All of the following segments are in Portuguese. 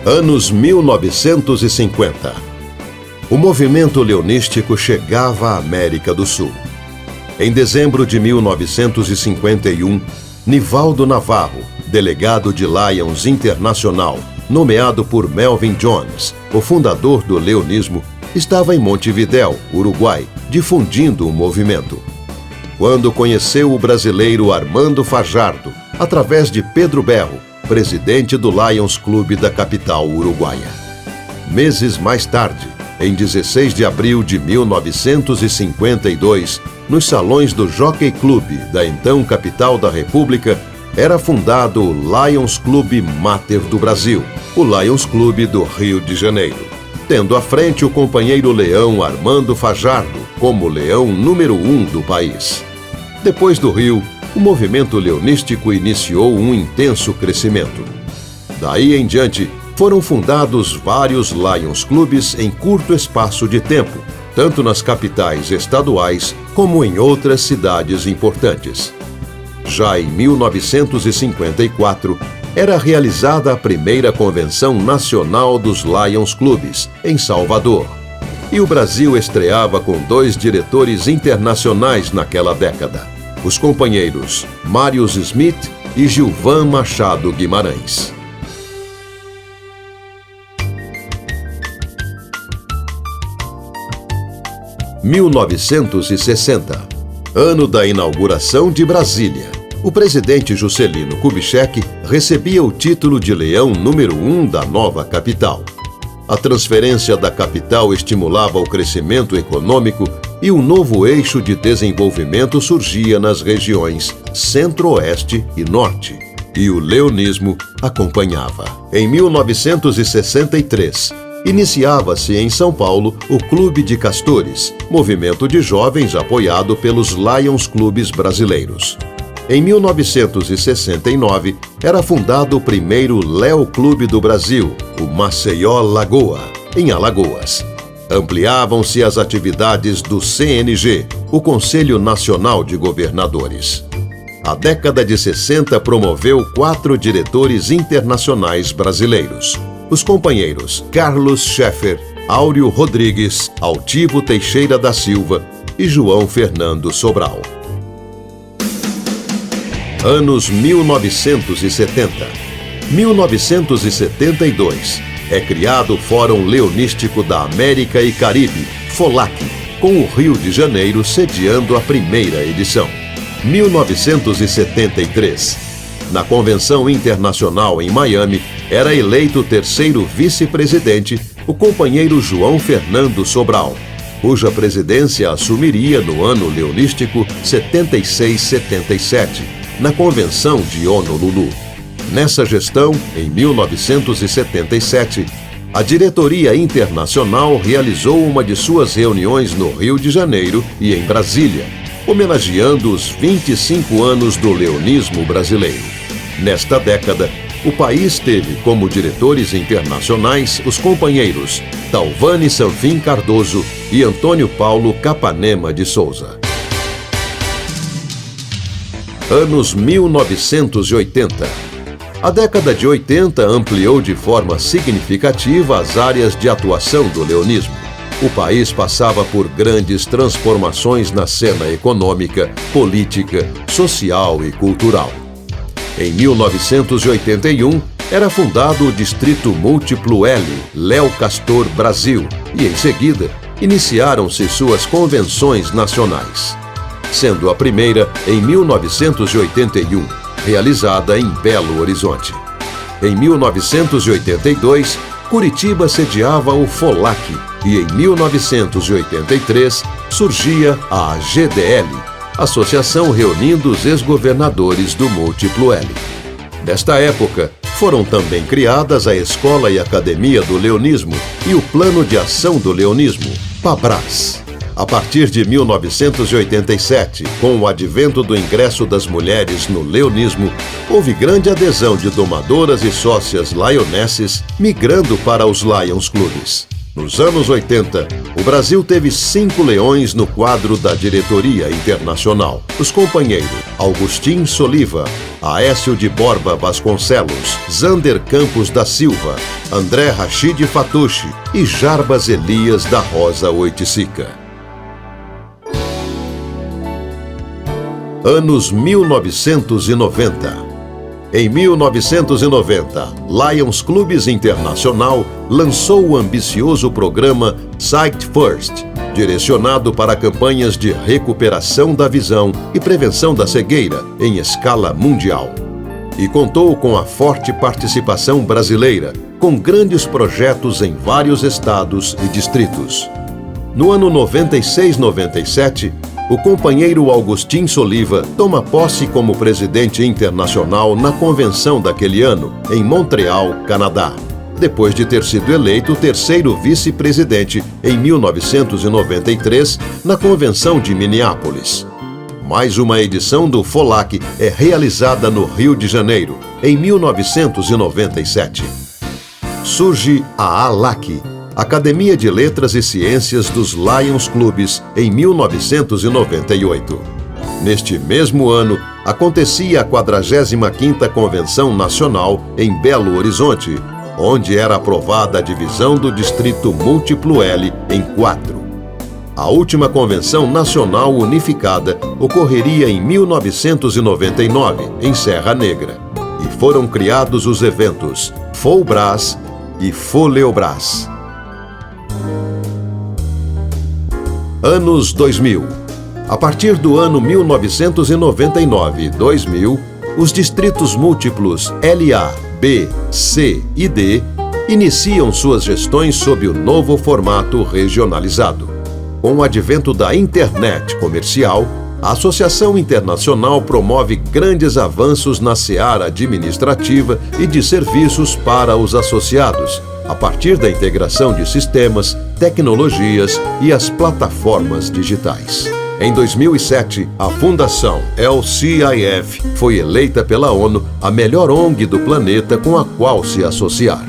Anos 1950. O movimento leonístico chegava à América do Sul. Em dezembro de 1951, Nivaldo Navarro, delegado de Lions Internacional, nomeado por Melvin Jones, o fundador do leonismo, estava em Montevidéu, Uruguai, difundindo o movimento. Quando conheceu o brasileiro Armando Fajardo, através de Pedro Berro, presidente do Lions Clube da capital uruguaia. Meses mais tarde, em 16 de abril de 1952, nos salões do Jockey Club da então capital da República, era fundado o Lions Clube Mater do Brasil, o Lions Clube do Rio de Janeiro, tendo à frente o companheiro leão Armando Fajardo como leão número 1 do país. Depois do Rio, o movimento leonístico iniciou um intenso crescimento. Daí em diante, foram fundados vários Lions Clubes em curto espaço de tempo, tanto nas capitais estaduais como em outras cidades importantes. Já em 1954, era realizada a primeira Convenção Nacional dos Lions Clubes, em Salvador. E o Brasil estreava com 2 diretores internacionais naquela década, os companheiros Marius Smith e Gilvan Machado Guimarães. – 1960, ano da inauguração de Brasília. O presidente Juscelino Kubitschek recebia o título de leão número 1 da nova capital. A transferência da capital estimulava o crescimento econômico e um novo eixo de desenvolvimento surgia nas regiões Centro-Oeste e Norte, e o leonismo acompanhava. Em 1963, iniciava-se em São Paulo o Clube de Castores, movimento de jovens apoiado pelos Lions Clubes brasileiros. Em 1969, era fundado o primeiro Leo Clube do Brasil, o Maceió Lagoa, em Alagoas. Ampliavam-se as atividades do CNG, o Conselho Nacional de Governadores. A década de 60 promoveu 4 diretores internacionais brasileiros. Os companheiros Carlos Schaeffer, Áureo Rodrigues, Altivo Teixeira da Silva e João Fernando Sobral. Anos 1970. 1972. É criado o Fórum Leonístico da América e Caribe, FOLAC, com o Rio de Janeiro sediando a primeira edição. 1973. Na Convenção Internacional em Miami, era eleito o 3º vice-presidente, o companheiro João Fernando Sobral, cuja presidência assumiria no ano leonístico 76-77, na Convenção de Honolulu. Nessa gestão, em 1977, a diretoria internacional realizou uma de suas reuniões no Rio de Janeiro e em Brasília, homenageando os 25 anos do leonismo brasileiro. Nesta década, o país teve como diretores internacionais os companheiros Talvani Sanfin Cardoso e Antônio Paulo Capanema de Souza. Anos 1980. A década de 80 ampliou de forma significativa as áreas de atuação do leonismo. O país passava por grandes transformações na cena econômica, política, social e cultural. Em 1981, era fundado o Distrito Múltiplo L, Léo Castor Brasil, e em seguida, iniciaram-se suas convenções nacionais, sendo a primeira em 1981, realizada em Belo Horizonte. Em 1982, Curitiba sediava o FOLAC e em 1983 surgia a GDL, associação reunindo os ex-governadores do Múltiplo L. Nesta época, foram também criadas a Escola e Academia do Leonismo e o Plano de Ação do Leonismo, PABRAS. A partir de 1987, com o advento do ingresso das mulheres no leonismo, houve grande adesão de domadoras e sócias lionesses migrando para os Lions Clubes. Nos anos 80, o Brasil teve 5 leões no quadro da diretoria internacional. Os companheiros Augustin Soliva, Aécio de Borba Vasconcelos, Zander Campos da Silva, André Rachid Fatouchi e Jarbas Elias da Rosa Oiticica. Anos 1990. Em 1990, Lions Clubes Internacional lançou o ambicioso programa Sight First, direcionado para campanhas de recuperação da visão e prevenção da cegueira em escala mundial. E contou com a forte participação brasileira, com grandes projetos em vários estados e distritos. No ano 96-97, o companheiro Augustin Soliva toma posse como presidente internacional na convenção daquele ano, em Montreal, Canadá, depois de ter sido eleito o terceiro vice-presidente em 1993 na convenção de Minneapolis. Mais uma edição do FOLAC é realizada no Rio de Janeiro, em 1997. Surge a ALAC, Academia de Letras e Ciências dos Lions Clubes, em 1998. Neste mesmo ano, acontecia a 45ª Convenção Nacional em Belo Horizonte, onde era aprovada a divisão do Distrito Múltiplo L em 4. A última Convenção Nacional Unificada ocorreria em 1999, em Serra Negra, e foram criados os eventos FOLBRAS e FOLEOBRAS. Anos 2000. A partir do ano 1999-2000, os distritos múltiplos LA, B, C e D iniciam suas gestões sob o novo formato regionalizado. Com o advento da internet comercial, a Associação Internacional promove grandes avanços na seara administrativa e de serviços para os associados, a partir da integração de sistemas, tecnologias e as plataformas digitais. Em 2007, a Fundação LCIF foi eleita pela ONU a melhor ONG do planeta com a qual se associar.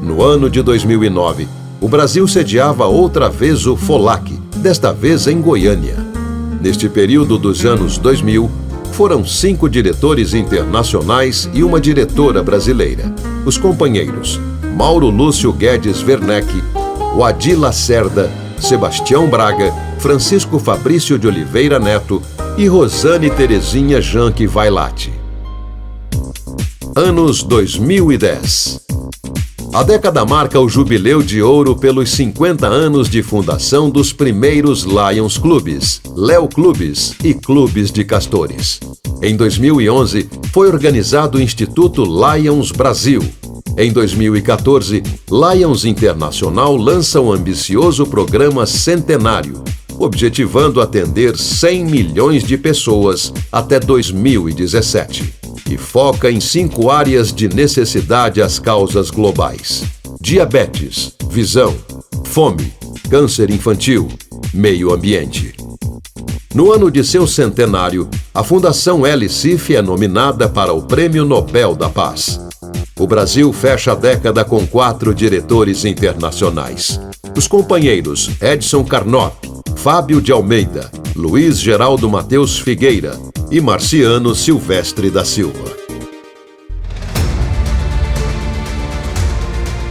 No ano de 2009, o Brasil sediava outra vez o FOLAC, desta vez em Goiânia. Neste período dos anos 2000, foram 5 diretores internacionais e uma diretora brasileira. Os companheiros Mauro Lúcio Guedes Werneck, Wadi Lacerda, Sebastião Braga, Francisco Fabrício de Oliveira Neto e Rosane Terezinha Janque Vailate. Anos 2010. A década marca o jubileu de ouro pelos 50 anos de fundação dos primeiros Lions Clubes, Léo Clubes e Clubes de Castores. Em 2011, foi organizado o Instituto Lions Brasil. Em 2014, Lions Internacional lança um ambicioso programa centenário, objetivando atender 100 milhões de pessoas até 2017. E foca em 5 áreas de necessidade às causas globais: diabetes, visão, fome, câncer infantil, meio ambiente. No ano de seu centenário, a Fundação LCIF é nominada para o Prêmio Nobel da Paz. O Brasil fecha a década com 4 diretores internacionais. Os companheiros Edson Carnop, Fábio de Almeida, Luiz Geraldo Mateus Figueira e Marciano Silvestre da Silva.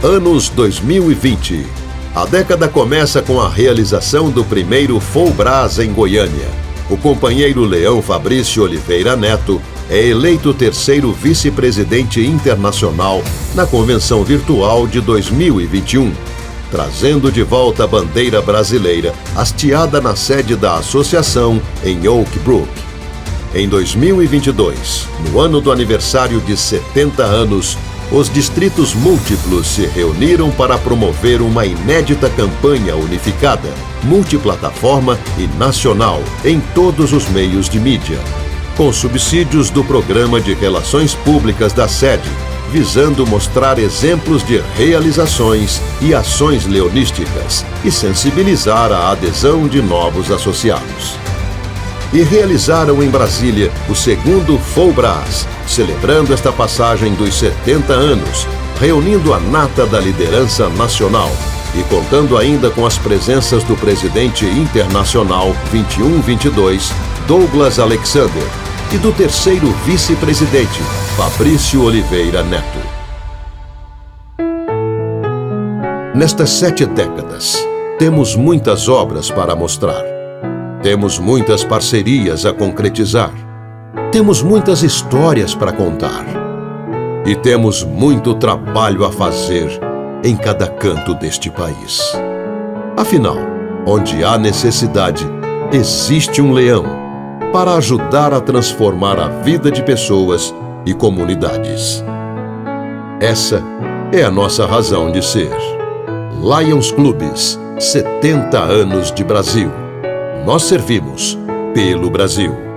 Anos 2020. A década começa com a realização do primeiro FOLBRAS em Goiânia. O companheiro Leão Fabrício Oliveira Neto é eleito o terceiro vice-presidente internacional na convenção virtual de 2021, trazendo de volta a bandeira brasileira hasteada na sede da associação em Oak Brook. Em 2022, no ano do aniversário de 70 anos, os distritos múltiplos se reuniram para promover uma inédita campanha unificada, multiplataforma e nacional em todos os meios de mídia, com subsídios do Programa de Relações Públicas da sede, visando mostrar exemplos de realizações e ações leonísticas e sensibilizar a adesão de novos associados. E realizaram em Brasília o segundo FOLBRAS, celebrando esta passagem dos 70 anos, reunindo a nata da liderança nacional, e contando ainda com as presenças do presidente internacional 21-22, Douglas Alexander, e do terceiro vice-presidente, Fabrício Oliveira Neto. Nestas 7 décadas, temos muitas obras para mostrar. Temos muitas parcerias a concretizar. Temos muitas histórias para contar. E temos muito trabalho a fazer em cada canto deste país. Afinal, onde há necessidade, existe um leão para ajudar a transformar a vida de pessoas e comunidades. Essa é a nossa razão de ser. Lions Clubes, 70 anos de Brasil. Nós servimos pelo Brasil.